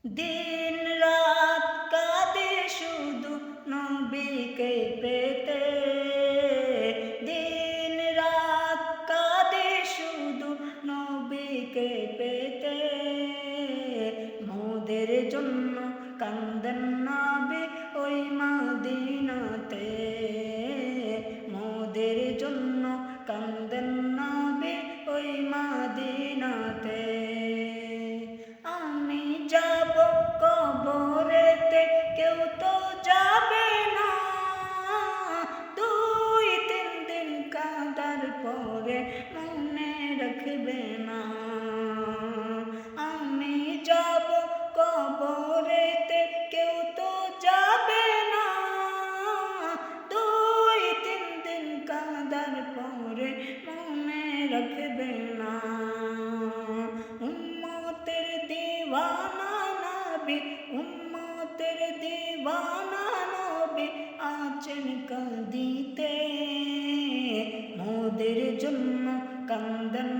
দিন রাত কাঁদে শুধু নবীকে পেতে, দিন রাত কাঁদে শুধু নবীকে পেতে। মোদের জন্য কান্দেন নবী ওই মদিনাতে, মোদের জন্য কান্দেন নবী ওই মদিনাতে। আমি যাব কবরেতে, কেউ তো যাবে না, 2-3 দিন কাঁদার পরে মনে রাখবে না। আমি যাব কবরেতে, কেউ তো যাবে না, 2-3 দিন কাঁদার পরে মনে রাখবে না। উম্মতের দিওয়ানা নবী, উম্মতের দিওয়ানা নবী আছেন কাঁদিতে, মোদের জন্য কান্দেন